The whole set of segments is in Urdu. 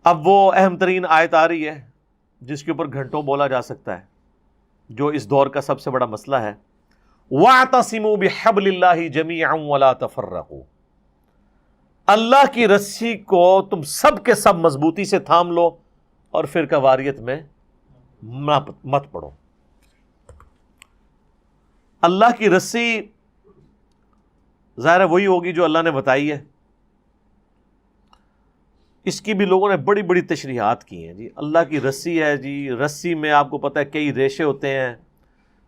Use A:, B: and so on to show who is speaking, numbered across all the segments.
A: اب وہ اہم ترین آیت آ رہی ہے جس کے اوپر گھنٹوں بولا جا سکتا ہے، جو اس دور کا سب سے بڑا مسئلہ ہے، وَاعْتَصِمُوا بِحَبْلِ اللَّهِ جَمِيعًا وَلَا تَفَرَّقُوا، اللہ کی رسی کو تم سب کے سب مضبوطی سے تھام لو اور فرقہ واریت میں مت پڑو۔ اللہ کی رسی ظاہر وہی ہوگی جو اللہ نے بتائی ہے، اس کی بھی لوگوں نے بڑی بڑی تشریحات کی ہیں۔ جی اللہ کی رسی ہے، جی رسی میں آپ کو پتہ ہے کئی ریشے ہوتے ہیں،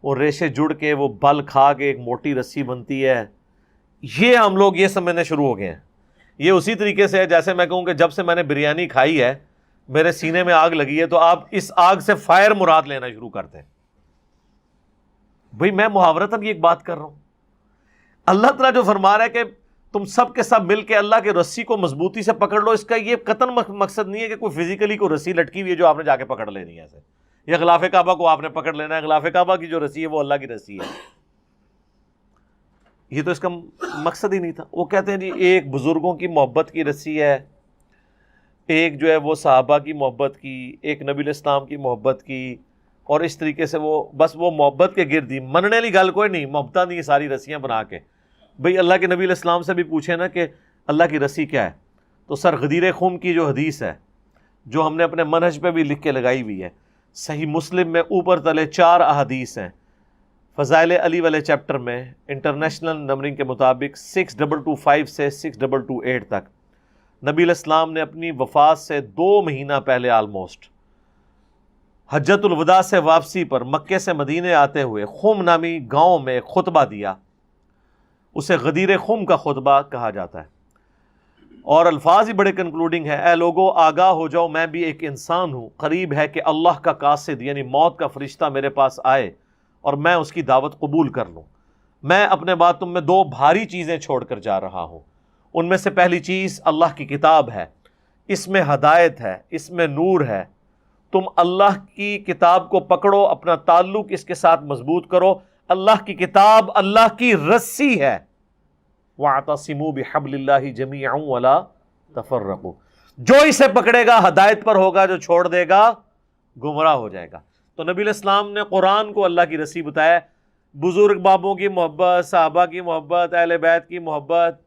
A: وہ ریشے جڑ کے وہ بل کھا کے ایک موٹی رسی بنتی ہے۔ یہ ہم لوگ یہ سمجھنے شروع ہو گئے ہیں۔ یہ اسی طریقے سے ہے جیسے میں کہوں کہ جب سے میں نے بریانی کھائی ہے میرے سینے میں آگ لگی ہے، تو آپ اس آگ سے فائر مراد لینا شروع کرتے ہیں۔ بھئی میں محاورتاً یہ ایک بات کر رہا ہوں، اللہ تعالیٰ جو فرما رہا ہے کہ تم سب کے سب مل کے اللہ کے رسی کو مضبوطی سے پکڑ لو، اس کا یہ قطعاً مقصد نہیں ہے کہ کوئی فزیکلی کوئی رسی لٹکی ہوئی ہے جو آپ نے جا کے پکڑ لینی ہے ایسے، یا غلاف کعبہ کو آپ نے پکڑ لینا ہے۔ غلاف کعبہ کی جو رسی ہے وہ اللہ کی رسی ہے، یہ تو اس کا مقصد ہی نہیں تھا۔ وہ کہتے ہیں جی ایک بزرگوں کی محبت کی رسی ہے، ایک جو ہے وہ صحابہ کی محبت کی، ایک نبی الاسلام کی محبت کی، اور اس طریقے سے وہ بس وہ محبت کے گرد ہی مننے لی گل کوئی نہیں، محبتاں نہیں ساری رسیاں بنا کے۔ بھئی اللہ کے نبی علیہ السلام سے بھی پوچھے نا کہ اللہ کی رسی کیا ہے، تو سر غدیر خم کی جو حدیث ہے جو ہم نے اپنے منہج پہ بھی لکھ کے لگائی ہوئی ہے، صحیح مسلم میں اوپر تلے 4 احادیث ہیں، فضائل علی والے چیپٹر میں انٹرنیشنل نمبرنگ کے مطابق 6225 سے 6228 تک نبی علیہ السلام نے اپنی وفات سے 2 مہینہ پہلے آلموسٹ حجۃ الوداع سے واپسی پر مکے سے مدینے آتے ہوئے خم نامی گاؤں میں ایک خطبہ دیا، اسے غدیر خم کا خطبہ کہا جاتا ہے، اور الفاظ ہی بڑے کنکلوڈنگ ہے۔ اے لوگو آگاہ ہو جاؤ، میں بھی ایک انسان ہوں، قریب ہے کہ اللہ کا قاصد یعنی موت کا فرشتہ میرے پاس آئے اور میں اس کی دعوت قبول کر لوں۔ میں اپنے بعد تم میں 2 بھاری چیزیں چھوڑ کر جا رہا ہوں، ان میں سے پہلی چیز اللہ کی کتاب ہے، اس میں ہدایت ہے، اس میں نور ہے، تم اللہ کی کتاب کو پکڑو، اپنا تعلق اس کے ساتھ مضبوط کرو، اللہ کی کتاب اللہ کی رسی ہے، وَاعْتَصِمُوا بِحَبْلِ اللَّهِ جَمِيعًا وَلَا تَفَرَّقُوا، جو اسے پکڑے گا ہدایت پر ہوگا، جو چھوڑ دے گا گمراہ ہو جائے گا۔ تو نبی علیہ السلام نے قرآن کو اللہ کی رسی بتایا، بزرگ بابوں کی محبت، صحابہ کی محبت، اہل بیت کی محبت،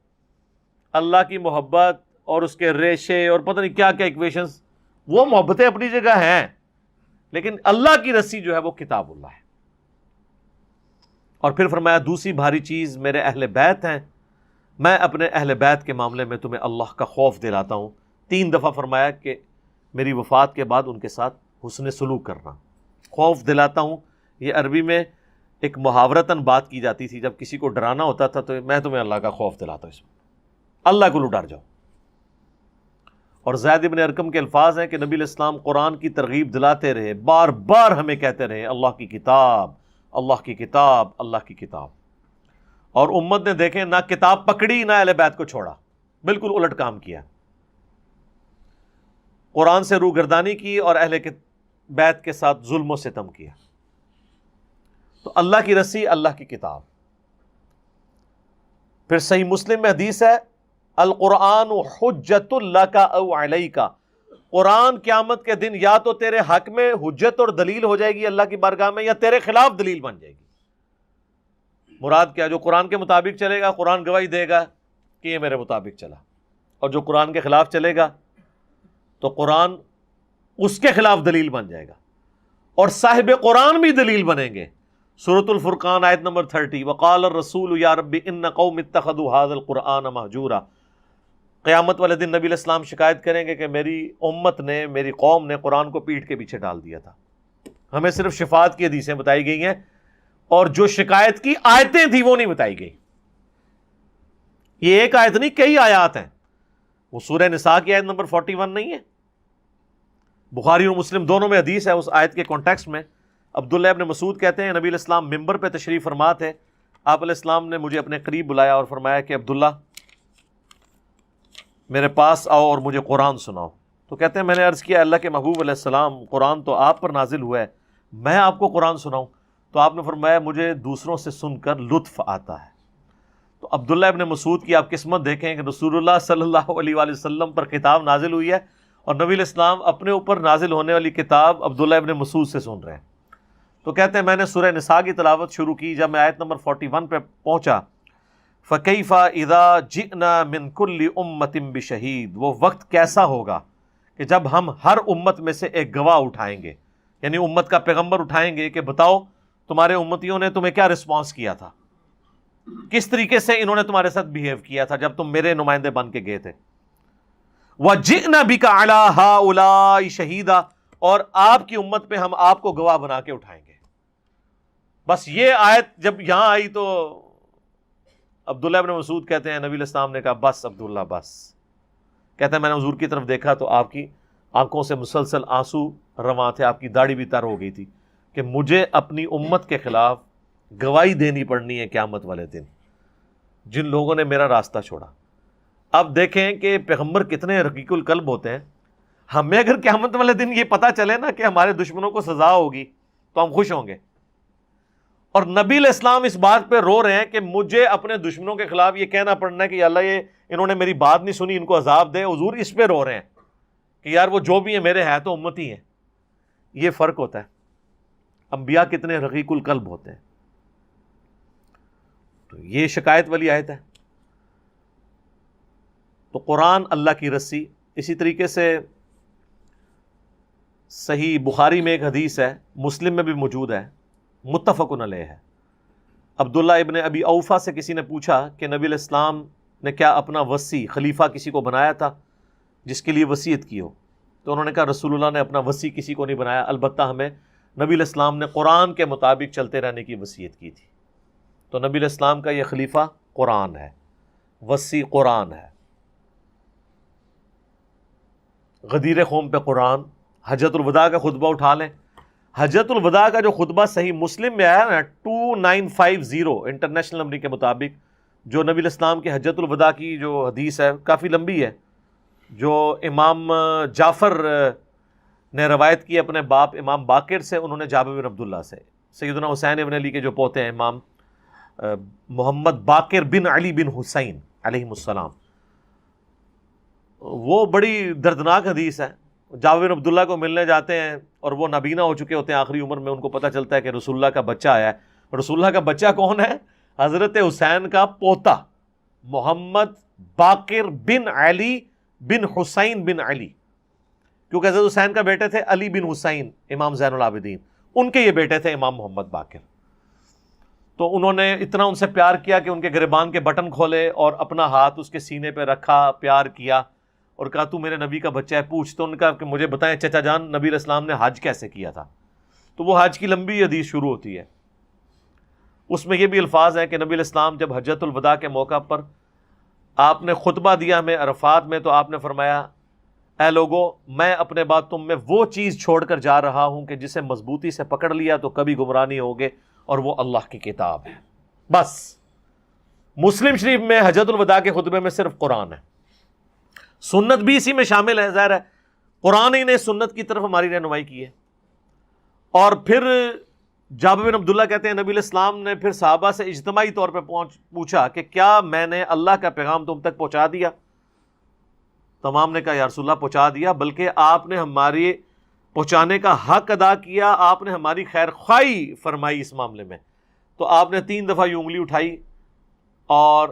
A: اللہ کی محبت اور اس کے ریشے اور پتہ نہیں کیا کیا ایکویشنز، وہ محبتیں اپنی جگہ ہیں، لیکن اللہ کی رسی جو ہے وہ کتاب اللہ ہے۔ اور پھر فرمایا دوسری بھاری چیز میرے اہل بیت ہیں، میں اپنے اہل بیت کے معاملے میں تمہیں اللہ کا خوف دلاتا ہوں۔ 3 دفعہ فرمایا کہ میری وفات کے بعد ان کے ساتھ حسن سلوک کرنا، خوف دلاتا ہوں۔ یہ عربی میں ایک محاورتاً بات کی جاتی تھی، جب کسی کو ڈرانا ہوتا تھا تو میں تمہیں اللہ کا خوف دلاتا ہوں، اس میں اللہ کو ڈر جاؤ۔ اور زید بن ارقم کے الفاظ ہیں کہ نبی علیہ السلام قرآن کی ترغیب دلاتے رہے، بار بار ہمیں کہتے رہے اللہ کی کتاب، اللہ کی کتاب، اللہ کی کتاب، اور امت نے دیکھیں نہ کتاب پکڑی نہ اہل بیت کو چھوڑا، بالکل الٹ کام کیا، قرآن سے روگردانی کی اور اہل بیت کے ساتھ ظلم و ستم کیا۔ تو اللہ کی رسی، اللہ کی کتاب۔ پھر صحیح مسلم میں حدیث ہے القرآن حجت لک او علیک، قرآن قیامت کے دن یا تو تیرے حق میں حجت اور دلیل ہو جائے گی اللہ کی بارگاہ میں، یا تیرے خلاف دلیل بن جائے گی۔ مراد کیا؟ جو قرآن کے مطابق چلے گا قرآن گواہی دے گا کہ یہ میرے مطابق چلا، اور جو قرآن کے خلاف چلے گا تو قرآن اس کے خلاف دلیل بن جائے گا، اور صاحب قرآن بھی دلیل بنیں گے۔ سورۃ الفرقان آیت نمبر 30، وقال الرسول یا رب ان قوم اتخذوا هذا القرآن مہجورا، قیامت والے دن نبی علیہ السلام شکایت کریں گے کہ میری امت نے، میری قوم نے قرآن کو پیٹھ کے پیچھے ڈال دیا تھا۔ ہمیں صرف شفاعت کی حدیثیں بتائی گئی ہیں، اور جو شکایت کی آیتیں تھیں وہ نہیں بتائی گئی۔ یہ ایک آیت نہیں، کئی آیات ہیں۔ وہ سورہ نساء کی آیت نمبر 41 نہیں ہے؟ بخاری اور مسلم دونوں میں حدیث ہے اس آیت کے کانٹیکسٹ میں۔ عبداللہ ابن مسعود کہتے ہیں نبی علیہ السلام ممبر پہ تشریف فرما تھے، آپ علیہ السلام نے مجھے اپنے قریب بلایا اور فرمایا کہ عبداللہ میرے پاس آؤ اور مجھے قرآن سناؤ۔ تو کہتے ہیں میں نے عرض کیا اللہ کے محبوب علیہ السلام، قرآن تو آپ پر نازل ہوا ہے، میں آپ کو قرآن سناؤں؟ تو آپ نے فرمایا مجھے دوسروں سے سن کر لطف آتا ہے۔ تو عبداللہ ابن مسعود کی آپ قسمت دیکھیں کہ رسول اللہ صلی اللہ علیہ وآلہ وسلم پر خطاب نازل ہوئی ہے، اور نبی علیہ السلام اپنے اوپر نازل ہونے والی کتاب عبداللہ ابن مسعود سے سن رہے ہیں. تو کہتے ہیں میں نے سورہ نساء کی تلاوت شروع کی. جب میں آیت نمبر 41 پہ پہنچا فَكَيْفَ إِذَا جِئْنَا مِن كُلِّ أُمَّةٍ بِشَهِيدٍ، وہ وقت کیسا ہوگا کہ جب ہم ہر امت میں سے ایک گواہ اٹھائیں گے، یعنی امت کا پیغمبر اٹھائیں گے کہ بتاؤ تمہارے امتیوں نے تمہیں کیا رسپانس کیا تھا، کس طریقے سے انہوں نے تمہارے ساتھ بیہیو کیا تھا جب تم میرے نمائندے بن کے گئے تھے. وَجِئْنَا بِكَ عَلَىٰ هَٰؤُلَاءِ شَهِيدًا، اور آپ کی امت پہ ہم آپ کو گواہ بنا کے اٹھائیں گے. بس یہ آیت جب یہاں آئی تو عبداللہ ابن مسعود کہتے ہیں نبی علیہ السلام نے کہا بس عبداللہ بس. کہتے ہیں میں نے حضور کی طرف دیکھا تو آپ کی آنکھوں سے مسلسل آنسو رواں تھے، آپ کی داڑھی بھی تر ہو گئی تھی کہ مجھے اپنی امت کے خلاف گواہی دینی پڑنی ہے قیامت والے دن، جن لوگوں نے میرا راستہ چھوڑا. اب دیکھیں کہ پیغمبر کتنے رقیق القلب ہوتے ہیں. ہمیں اگر قیامت والے دن یہ پتہ چلے نا کہ ہمارے دشمنوں کو سزا ہوگی تو ہم خوش ہوں گے. اور نبی علیہ السلام اس بات پہ رو رہے ہیں کہ مجھے اپنے دشمنوں کے خلاف یہ کہنا پڑنا ہے کہ یا اللہ یہ انہوں نے میری بات نہیں سنی، ان کو عذاب دے. حضور اس پہ رو رہے ہیں کہ یار وہ جو بھی ہیں میرے ہیں تو امتی ہیں. یہ فرق ہوتا ہے. انبیاء کتنے رقیق القلب ہوتے ہیں. تو یہ شکایت والی آیت ہے. تو قرآن اللہ کی رسی. اسی طریقے سے صحیح بخاری میں ایک حدیث ہے، مسلم میں بھی موجود ہے، متفقن علیہ ہے. عبداللہ ابن ابی اوفا سے کسی نے پوچھا کہ نبی علیہ السلام نے کیا اپنا وصی خلیفہ کسی کو بنایا تھا جس کے لیے وصیت کی ہو؟ تو انہوں نے کہا رسول اللہ نے اپنا وصی کسی کو نہیں بنایا، البتہ ہمیں نبی علیہ السلام نے قرآن کے مطابق چلتے رہنے کی وصیت کی تھی. تو نبی علیہ السلام کا یہ خلیفہ قرآن ہے، وصی قرآن ہے. غدیر قوم پہ قرآن. حجۃ الوداع کا خطبہ اٹھا لیں. حجۃ الوداع کا جو خطبہ صحیح مسلم میں آیا نا 2950 انٹرنیشنل نمبر کے مطابق، جو نبی علیہ السلام کی حجۃ الوداع کی جو حدیث ہے کافی لمبی ہے، جو امام جعفر نے روایت کی اپنے باپ امام باقر سے، انہوں نے جابر بن عبداللہ سے. سیدنا حسین ابن علی کے جو پوتے ہیں امام محمد باقر بن علی بن حسین علیہ السلام، وہ بڑی دردناک حدیث ہے. جابر بن عبداللہ کو ملنے جاتے ہیں اور وہ نابینا ہو چکے ہوتے ہیں آخری عمر میں. ان کو پتہ چلتا ہے کہ رسول اللہ کا بچہ آیا ہے. رسول اللہ کا بچہ کون ہے؟ حضرت حسین کا پوتا محمد باقر بن علی بن حسین بن علی، کیونکہ حضرت حسین کا بیٹے تھے علی بن حسین امام زین العابدین، ان کے یہ بیٹے تھے امام محمد باقر. تو انہوں نے اتنا ان سے پیار کیا کہ ان کے گریبان کے بٹن کھولے اور اپنا ہاتھ اس کے سینے پہ رکھا، پیار کیا اور کہا تو میرے نبی کا بچہ ہے، پوچھ. تو ان کا کہ مجھے بتائیں چچا جان نبی علیہ السلام نے حج کیسے کیا تھا؟ تو وہ حج کی لمبی حدیث شروع ہوتی ہے. اس میں یہ بھی الفاظ ہیں کہ نبی علیہ السلام جب حجۃ الوداع کے موقع پر آپ نے خطبہ دیا ہمیں عرفات میں، تو آپ نے فرمایا اے لوگو میں اپنے بعد تم میں وہ چیز چھوڑ کر جا رہا ہوں کہ جسے مضبوطی سے پکڑ لیا تو کبھی گمراہ نہیں ہوگے، اور وہ اللہ کی کتاب ہے. بس مسلم شریف میں حجۃ الوداع کے خطبے میں صرف قرآن ہے. سنت بھی اسی میں شامل ہے، ظاہر ہے قرآن ہی نے سنت کی طرف ہماری رہنمائی کی ہے. اور پھر جابر بن عبداللہ کہتے ہیں نبی علیہ السلام نے پھر صحابہ سے اجتماعی طور پہ پوچھا کہ کیا میں نے اللہ کا پیغام تم تک پہنچا دیا؟ تمام نے کہا یا رسول اللہ پہنچا دیا، بلکہ آپ نے ہماری پہنچانے کا حق ادا کیا، آپ نے ہماری خیر خواہی فرمائی اس معاملے میں. تو آپ نے 3 دفعہ یہ انگلی اٹھائی اور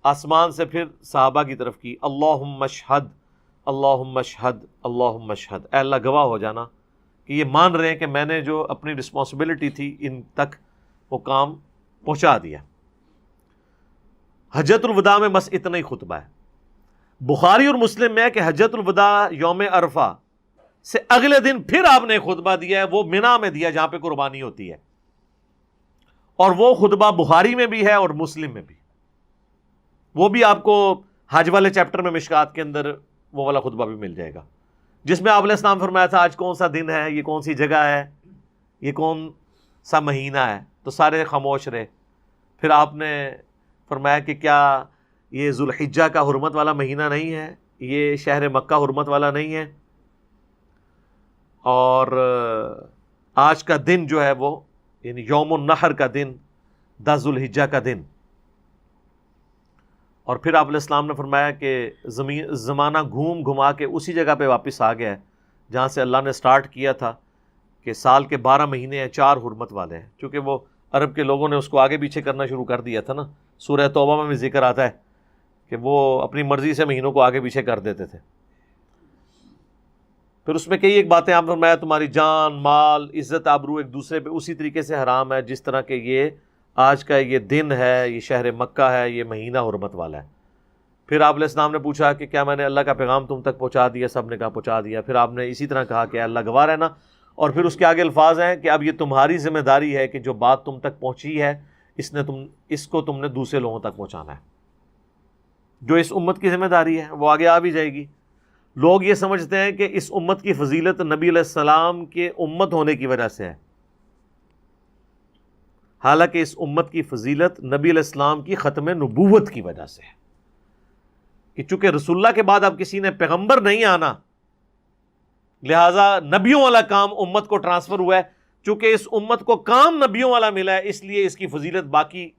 A: آسمان سے پھر صحابہ کی طرف کی، اللہم اشہد اللہم اشہد اللہم اشہد، اے اللہ گواہ ہو جانا کہ یہ مان رہے ہیں کہ میں نے جو اپنی رسپانسبلٹی تھی ان تک وہ کام پہنچا دیا. حجۃ الوداع میں بس اتنا ہی خطبہ ہے. بخاری اور مسلم میں ہے کہ حجۃ الوداع یوم عرفہ سے اگلے دن پھر آپ نے خطبہ دیا ہے، وہ مینا میں دیا جہاں پہ قربانی ہوتی ہے، اور وہ خطبہ بخاری میں بھی ہے اور مسلم میں بھی. وہ بھی آپ کو حج والے چیپٹر میں مشکات کے اندر وہ والا خطبہ بھی مل جائے گا، جس میں آپ علیہ السلام فرمایا تھا آج کون سا دن ہے، یہ کون سی جگہ ہے، یہ کون سا مہینہ ہے. تو سارے خاموش رہے. پھر آپ نے فرمایا کہ کیا یہ ذوالحجہ کا حرمت والا مہینہ نہیں ہے، یہ شہر مکہ حرمت والا نہیں ہے، اور آج کا دن جو ہے وہ یعنی یوم النحر کا دن، 10 ذوالحجہ کا دن، اور پھر آپ علیہ السلام نے فرمایا کہ زمانہ گھوم گھما کے اسی جگہ پہ واپس آ گیا ہے جہاں سے اللہ نے سٹارٹ کیا تھا کہ سال کے 12 مہینے ہیں، 4 حرمت والے ہیں، چونکہ وہ عرب کے لوگوں نے اس کو آگے پیچھے کرنا شروع کر دیا تھا نا. سورہ توبہ میں بھی ذکر آتا ہے کہ وہ اپنی مرضی سے مہینوں کو آگے پیچھے کر دیتے تھے. پھر اس میں کئی ایک باتیں آپ فرمایا تمہاری جان، مال، عزت، آبرو ایک دوسرے پہ اسی طریقے سے حرام ہے جس طرح کہ یہ آج کا یہ دن ہے، یہ شہر مکہ ہے، یہ مہینہ حرمت والا ہے. پھر آپ علیہ السلام نے پوچھا کہ کیا میں نے اللہ کا پیغام تم تک پہنچا دیا؟ سب نے کہا پہنچا دیا. پھر آپ نے اسی طرح کہا کہ اللہ گواہ رہنا. اور پھر اس کے آگے الفاظ ہیں کہ اب یہ تمہاری ذمہ داری ہے کہ جو بات تم تک پہنچی ہے اس کو تم نے دوسرے لوگوں تک پہنچانا ہے. جو اس امت کی ذمہ داری ہے وہ آگے آ بھی جائے گی. لوگ یہ سمجھتے ہیں کہ اس امت کی فضیلت نبی علیہ السلام کے امت ہونے کی وجہ سے ہے، حالانکہ اس امت کی فضیلت نبی علیہ السلام کی ختم نبوت کی وجہ سے ہے کہ چونکہ رسول اللہ کے بعد اب کسی نے پیغمبر نہیں آنا، لہٰذا نبیوں والا کام امت کو ٹرانسفر ہوا ہے. چونکہ اس امت کو کام نبیوں والا ملا ہے اس لیے اس کی فضیلت باقی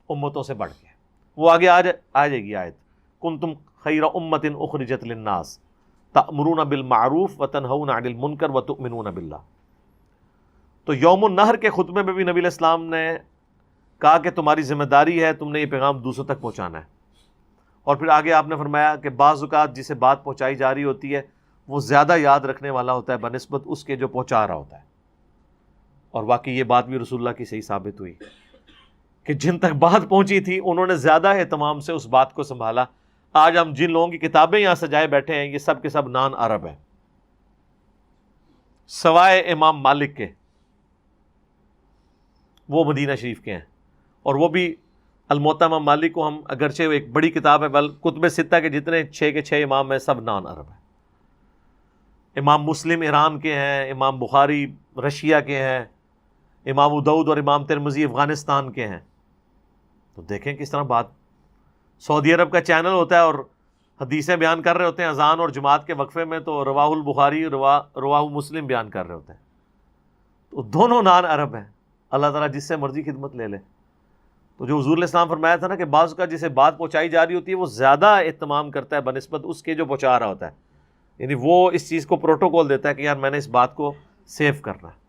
A: امتوں سے بڑھ کے ہے. وہ آگے آ جائے گی آیت، کنتم خیر امت اخرجت للناس تأمرون بالمعروف وتنہون عن المنکر وتؤمنون باللہ. تو یوم النحر کے خطبے میں بھی نبی علیہ السلام نے کہا کہ تمہاری ذمہ داری ہے، تم نے یہ پیغام دوسروں تک پہنچانا ہے. اور پھر آگے آپ نے فرمایا کہ بعض اوقات جسے بات پہنچائی جا رہی ہوتی ہے وہ زیادہ یاد رکھنے والا ہوتا ہے بنسبت اس کے جو پہنچا رہا ہوتا ہے. اور واقعی یہ بات بھی رسول اللہ کی صحیح ثابت ہوئی کہ جن تک بات پہنچی تھی انہوں نے زیادہ اہتمام سے اس بات کو سنبھالا. آج ہم جن لوگوں کی کتابیں یہاں سجائے بیٹھے ہیں یہ سب کے سب نان عرب ہیں سوائے امام مالک کے، وہ مدینہ شریف کے ہیں. اور وہ بھی الموطا امام مالک کو ہم اگرچہ ایک بڑی کتاب ہے، بل کتب ستہ کے جتنے 6 کے 6 امام ہیں سب نان عرب ہیں. امام مسلم ایران کے ہیں، امام بخاری رشیا کے ہیں، امام ابو داؤد اور امام ترمذی افغانستان کے ہیں. تو دیکھیں کس طرح بات. سعودی عرب کا چینل ہوتا ہے اور حدیثیں بیان کر رہے ہوتے ہیں اذان اور جماعت کے وقفے میں، تو رواہ البخاری رواہ مسلم بیان کر رہے ہوتے ہیں. تو دونوں نان عرب ہیں. اللہ تعالیٰ جس سے مرضی خدمت لے لے. تو جو حضور علیہ السلام فرمایا تھا نا کہ بعض کا جسے بات پہنچائی جا رہی ہوتی ہے وہ زیادہ اہتمام کرتا ہے بنسبت اس کے جو پہنچا رہا ہوتا ہے، یعنی وہ اس چیز کو پروٹوکول دیتا ہے کہ یار میں نے اس بات کو سیو کرنا ہے.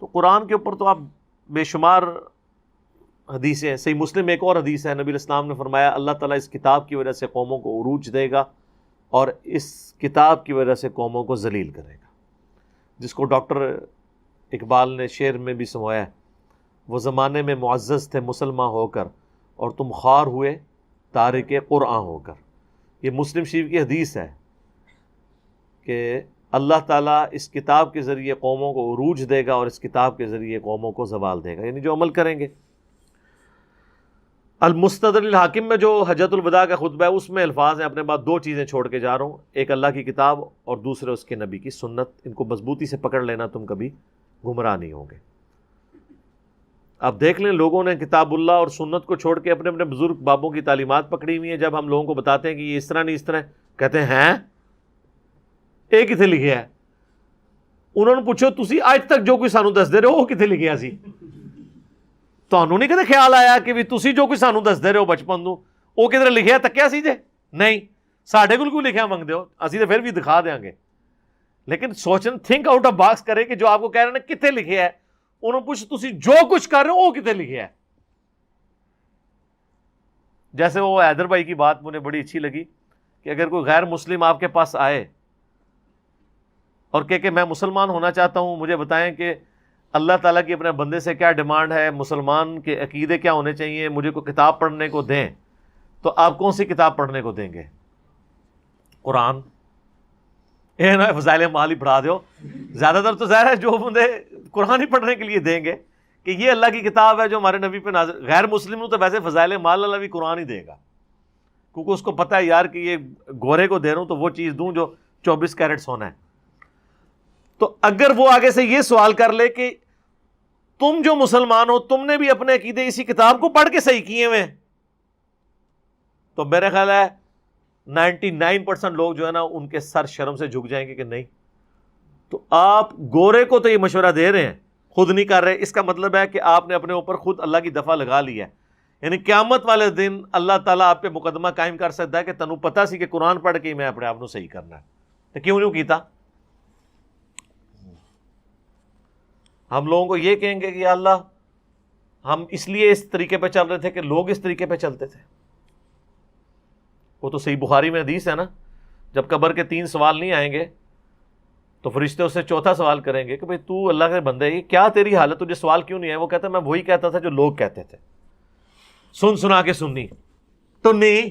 A: تو قرآن کے اوپر تو آپ بے شمار حدیثیں ہیں. صحیح مسلم ایک اور حدیث ہے، نبی علیہ السلام نے فرمایا اللہ تعالیٰ اس کتاب کی وجہ سے قوموں کو عروج دے گا اور اس کتاب کی وجہ سے قوموں کو ذلیل کرے گا. جس کو ڈاکٹر اقبال نے شعر میں بھی سمایا ہے، وہ زمانے میں معزز تھے مسلمان ہو کر اور تم خوار ہوئے تارک قرآن ہو کر. یہ مسلم شریف کی حدیث ہے کہ اللہ تعالیٰ اس کتاب کے ذریعے قوموں کو عروج دے گا اور اس کتاب کے ذریعے قوموں کو زوال دے گا، یعنی جو عمل کریں گے. المستدرک الحاکم میں جو حجۃ الوداع کا خطبہ ہے اس میں الفاظ ہیں، اپنے بعد 2 چیزیں چھوڑ کے جا رہا ہوں، ایک اللہ کی کتاب اور دوسرے اس کے نبی کی سنت. ان کو مضبوطی سے پکڑ لینا، تم کبھی گمراہ نہیں ہوں گے. اب دیکھ لیں لوگوں نے کتاب اللہ اور سنت کو چھوڑ کے اپنے اپنے بزرگ بابوں کی تعلیمات پکڑی ہوئی ہیں. جب ہم لوگوں کو بتاتے ہیں کہ یہ اس طرح نہیں اس طرح، کہتے ہیں ایک کتنے لکھیا ہے. انہوں نے پوچھو تسی آج تک جو کوئی سانو دس دے رہے ہو وہ کتنے لکھیا سی؟ تانوں نہیں کدے خیال آیا کہ بھی تسی جو کوئی سانو دس دے رہے ہو بچپن تو وہ کدھر لکھیا تکیا سی جے؟ نہیں، ساڈے کول کوئی لکھیا منگدے ہو اسی تو پھر بھی دکھا دیاں گے. لیکن سوچن تھنک آؤٹ آف باکس کرے کہ جو آپ کو کہہ رہے ہیں کتنے لکھیا ہے، انہوں نے پوچھ تسی جو کچھ کر رہے ہو وہ کتنے لکھیا ہے. جیسے وہ حیدر بھائی کی بات مجھے بڑی اچھی لگی کہ اگر کوئی غیر مسلم آپ کے پاس آئے اور کہ میں مسلمان ہونا چاہتا ہوں، مجھے بتائیں کہ اللہ تعالیٰ کی اپنے بندے سے کیا ڈیمانڈ ہے، مسلمان کے عقیدے کیا ہونے چاہیے، مجھے کوئی کتاب پڑھنے کو دیں، تو آپ کون سی کتاب پڑھنے کو دیں گے؟ قرآن. یہ نا فضائل مال ہی پڑھا دو. زیادہ تر تو ظاہر ہے جو بندے قرآن ہی پڑھنے کے لیے دیں گے کہ یہ اللہ کی کتاب ہے جو ہمارے نبی پہ نازل. غیر مسلم تو ویسے فضائل مال اللہ بھی قرآن ہی دے گا، کیونکہ اس کو پتہ ہے یار کہ یہ گورے کو دے رہا ہوں تو وہ چیز دوں جو 24 کیرٹ سونا ہے. تو اگر وہ آگے سے یہ سوال کر لے کہ تم جو مسلمان ہو تم نے بھی اپنے عقیدے اسی کتاب کو پڑھ کے صحیح کیے ہوئے، تو میرے خیال ہے 99% لوگ جو ہے نا ان کے سر شرم سے جھک جائیں گے کہ نہیں. تو آپ گورے کو تو یہ مشورہ دے رہے ہیں، خود نہیں کر رہے. اس کا مطلب ہے کہ آپ نے اپنے اوپر خود اللہ کی دفعہ لگا لی ہے. یعنی قیامت والے دن اللہ تعالیٰ آپ پہ مقدمہ قائم کر سکتا ہے کہ تنوں پتا سی کہ قرآن پڑھ کے میں اپنے آپ کو صحیح کرنا ہے، تو کیوں نہیں کیتا؟ ہم لوگوں کو یہ کہیں گے کہ یا اللہ ہم اس لیے اس طریقے پہ چل رہے تھے کہ لوگ اس طریقے پہ چلتے تھے. وہ تو صحیح بخاری میں حدیث ہے نا، جب قبر کے 3 سوال نہیں آئیں گے تو فرشتے اس سے چوتھا سوال کریں گے کہ بھئی تو اللہ کے بندے یہ کیا تیری حالت، تجھے سوال کیوں نہیں ہے؟ وہ کہتا ہے میں وہی کہتا تھا جو لوگ کہتے تھے، سنا کے سننی تو نہیں،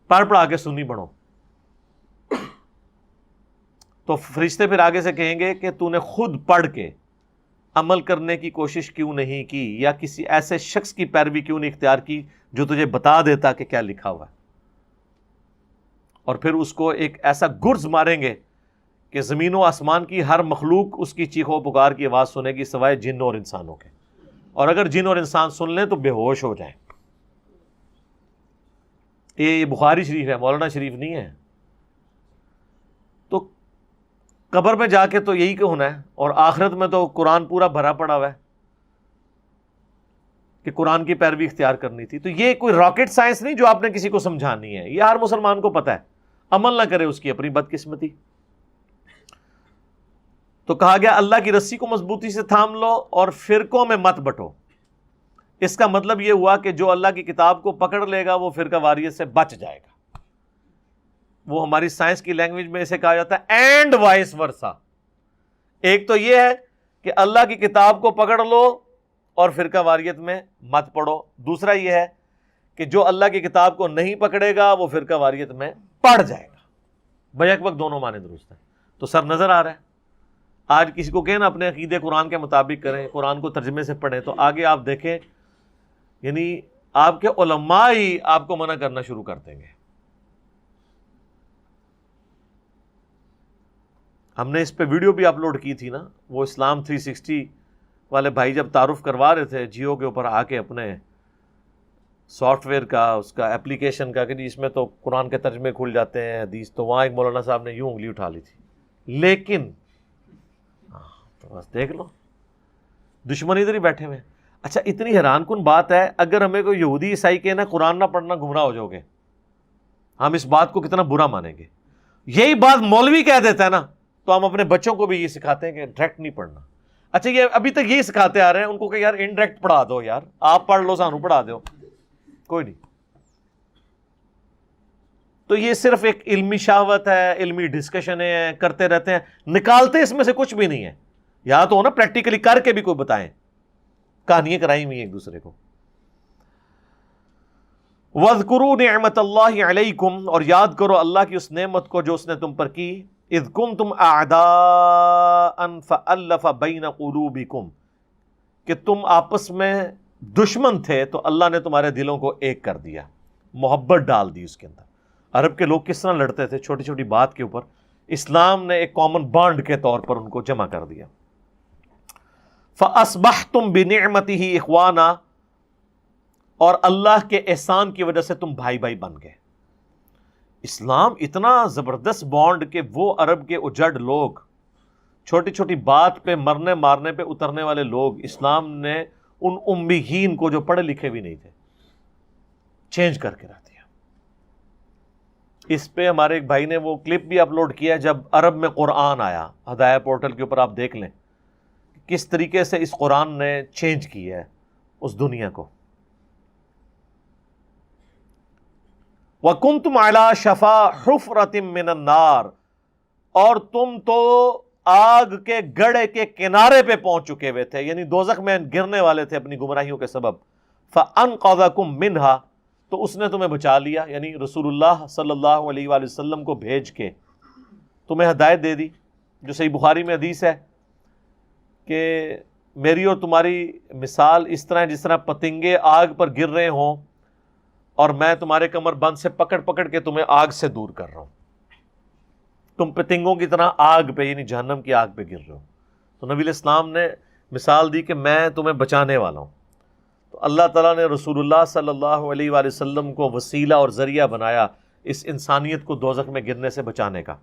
A: پڑھا کے سننی بنو. تو فرشتے پھر آگے سے کہیں گے کہ تو نے خود پڑھ کے عمل کرنے کی کوشش کیوں نہیں کی، یا کسی ایسے شخص کی پیروی کیوں نہیں اختیار کی جو تجھے بتا دیتا کہ کیا لکھا ہوا ہے. اور پھر اس کو ایک ایسا گرز ماریں گے کہ زمین و آسمان کی ہر مخلوق اس کی چیخ و پکار کی آواز سنے گی سوائے جن اور انسانوں کے، اور اگر جن اور انسان سن لیں تو بے ہوش ہو جائیں. یہ بخاری شریف ہے، مولانا شریف نہیں ہے. تو قبر میں جا کے تو یہی کہ ہونا ہے، اور آخرت میں تو قرآن پورا بھرا پڑا ہوا ہے کہ قرآن کی پیروی اختیار کرنی تھی. تو یہ کوئی راکٹ سائنس نہیں جو آپ نے کسی کو سمجھانی ہے، یہ ہر مسلمان کو پتہ ہے، عمل نہ کرے اس کی اپنی بدقسمتی. تو کہا گیا اللہ کی رسی کو مضبوطی سے تھام لو اور فرقوں میں مت بٹو. اس کا مطلب یہ ہوا کہ جو اللہ کی کتاب کو پکڑ لے گا وہ فرقہ واریت سے بچ جائے گا. وہ ہماری سائنس کی لینگویج میں اسے کہا جاتا ہے اینڈ وائس ورسا. ایک تو یہ ہے کہ اللہ کی کتاب کو پکڑ لو اور فرقہ واریت میں مت پڑو. دوسرا یہ ہے کہ جو اللہ کی کتاب کو نہیں پکڑے گا وہ فرقہ واریت میں پڑ جائے گا. بیک وقت دونوں معنی درست ہیں. تو سر نظر آ رہا ہے، آج کسی کو کہنا اپنے عقیدے قرآن کے مطابق کریں، قرآن کو ترجمے سے پڑھیں، تو آگے آپ دیکھیں یعنی آپ کے علماء ہی آپ کو منع کرنا شروع کر دیں گے. ہم نے اس پہ ویڈیو بھی اپلوڈ کی تھی نا، وہ اسلام 360 والے بھائی جب تعارف کروا رہے تھے جیو کے اوپر آ کے اپنے سافٹ ویئر کا، اس کا اپلیکیشن کا، کہ جی اس میں تو قرآن کے ترجمے کھل جاتے ہیں حدیث، تو وہاں ایک مولانا صاحب نے یوں انگلی اٹھا لی تھی. لیکن تو بس دیکھ لو دشمن ادھر ہی بیٹھے ہوئے. اچھا اتنی حیران کن بات ہے، اگر ہمیں کوئی یہودی عیسائی کہے نا قرآن نہ پڑھنا گمراہ ہو جاؤ گے، ہم اس بات کو کتنا برا مانیں گے. یہی بات مولوی کہہ دیتا ہے نا تو ہم اپنے بچوں کو بھی یہ سکھاتے ہیں کہ ڈائریکٹ نہیں پڑھنا. اچھا یہ ابھی تک یہی سکھاتے آ رہے ہیں ان کو کہ یار انڈائریکٹ پڑھا دو، یار آپ پڑھ لو سانو پڑھا دو، کوئی نہیں. تو یہ صرف ایک علمی شہوت ہے، علمی ڈسکشنیں ہیں، کرتے رہتے ہیں، نکالتے اس میں سے کچھ بھی نہیں ہے. یا تو ہو نا پریکٹیکلی کر کے بھی کوئی بتائیں، کہانیاں کرائی ہوئی ایک دوسرے کو. وَاذْكُرُوا نِعْمَةَ اللَّهِ عَلَيْكُمْ، اور یاد کرو اللہ کی اس نعمت کو جو اس نے تم پر کی. اذ کنتم اعداء فالف بین قلوبکم، کہ تم آپس میں دشمن تھے تو اللہ نے تمہارے دلوں کو ایک کر دیا، محبت ڈال دی اس کے اندر. عرب کے لوگ کس طرح لڑتے تھے چھوٹی چھوٹی بات کے اوپر، اسلام نے ایک کامن بانڈ کے طور پر ان کو جمع کر دیا. فاصبحتم بنعمتہ اخوانا، اور اللہ کے احسان کی وجہ سے تم بھائی بھائی بن گئے. اسلام اتنا زبردست بانڈ کہ وہ عرب کے اجڑ لوگ، چھوٹی چھوٹی بات پہ مرنے مارنے پہ اترنے والے لوگ، اسلام نے ان امیین کو جو پڑھے لکھے بھی نہیں تھے چینج کر کے رکھ دیا. اس پہ ہمارے ایک بھائی نے وہ کلپ بھی اپلوڈ کیا ہے جب عرب میں قرآن آیا، ہدایہ پورٹل کے اوپر آپ دیکھ لیں کس طریقے سے اس قرآن نے چینج کیا ہے اس دنیا کو. وَكُنْتُمْ عَلَى شَفَا حُفْرَةٍ مِّنَ النَّارِ، اور تم تو آگ کے گڑھے کے کنارے پہ پہنچ چکے ہوئے تھے، یعنی دوزخ میں گرنے والے تھے اپنی گمراہیوں کے سبب. فَأَنْقَذَكُم مِّنْهَا، تو اس نے تمہیں بچا لیا، یعنی رسول اللہ صلی اللہ علیہ وآلہ وسلم کو بھیج کے تمہیں ہدایت دے دی. جو صحیح بخاری میں حدیث ہے کہ میری اور تمہاری مثال اس طرح جس طرح پتنگے آگ پر گر رہے ہوں اور میں تمہارے کمر بند سے پکڑ پکڑ کے تمہیں آگ سے دور کر رہا ہوں. تم پتنگوں کی طرح آگ پہ یعنی جہنم کی آگ پہ گر رہے ہو. تو نبی علیہ السلام نے مثال دی کہ میں تمہیں بچانے والا ہوں. تو اللہ تعالیٰ نے رسول اللہ صلی اللہ علیہ وآلہ وسلم کو وسیلہ اور ذریعہ بنایا اس انسانیت کو دوزخ میں گرنے سے بچانے کا.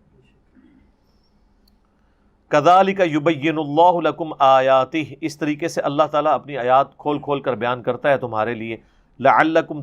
A: کذالک یبین اللہ لکم آیاتہ، اس طریقے سے اللہ تعالیٰ اپنی آیات کھول کھول کر بیان کرتا ہے تمہارے لیے، لعلکم